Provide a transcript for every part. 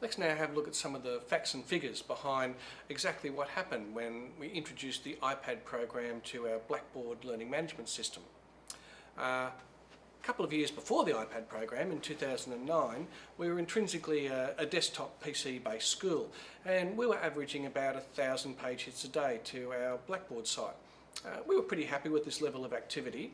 Let's now have a look at some of the facts and figures behind exactly what happened when we introduced the iPad program to our Blackboard learning management system. A couple of years before the iPad program, in 2009, we were intrinsically a desktop PC based school, and we were averaging about 1,000 page hits a day to our Blackboard site. We were pretty happy with this level of activity,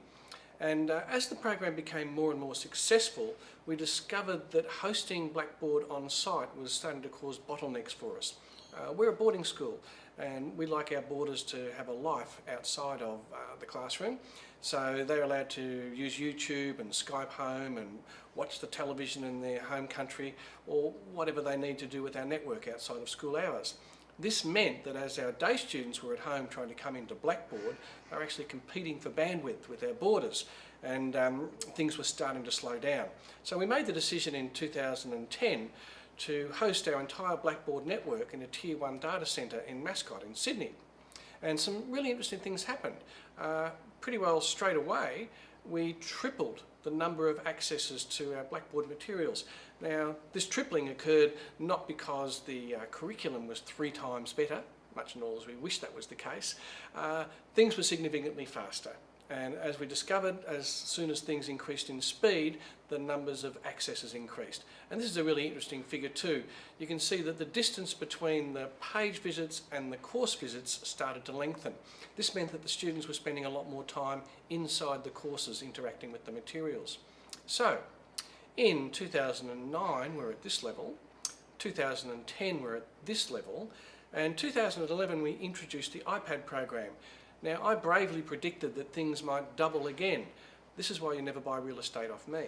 and as the program became more and more successful, we discovered that hosting Blackboard on site was starting to cause bottlenecks for us. We're a boarding school, and we like our boarders to have a life outside of the classroom, so they're allowed to use YouTube and Skype home and watch the television in their home country, or whatever they need to do with our network outside of school hours. This meant that as our day students were at home trying to come into Blackboard, they were actually competing for bandwidth with our boarders, and things were starting to slow down. So we made the decision in 2010 to host our entire Blackboard network in a Tier 1 data centre in Mascot in Sydney. And some really interesting things happened. Pretty well straight away, we tripled the number of accesses to our Blackboard materials. Now, this tripling occurred not because the curriculum was 3 times better, much in all as we wish that was the case. Things were significantly faster. And as we discovered, as soon as things increased in speed, the numbers of accesses increased. And this is a really interesting figure too. You can see that the distance between the page visits and the course visits started to lengthen. This meant that the students were spending a lot more time inside the courses interacting with the materials. So, in 2009 we're at this level, 2010 we're at this level, and 2011 we introduced the iPad program. Now, I bravely predicted that things might double again. This is why you never buy real estate off me.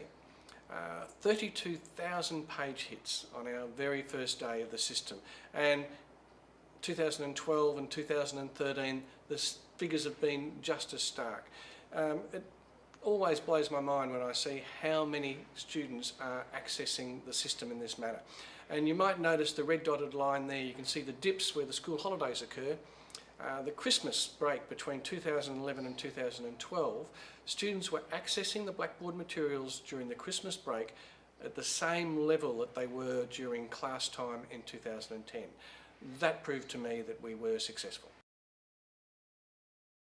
32,000 page hits on our very first day of the system. And 2012 and 2013, the figures have been just as stark. It always blows my mind when I see how many students are accessing the system in this manner. And you might notice the red dotted line there. You can see the dips where the school holidays occur. The Christmas break between 2011 and 2012, students were accessing the Blackboard materials during the Christmas break at the same level that they were during class time in 2010. That proved to me that we were successful.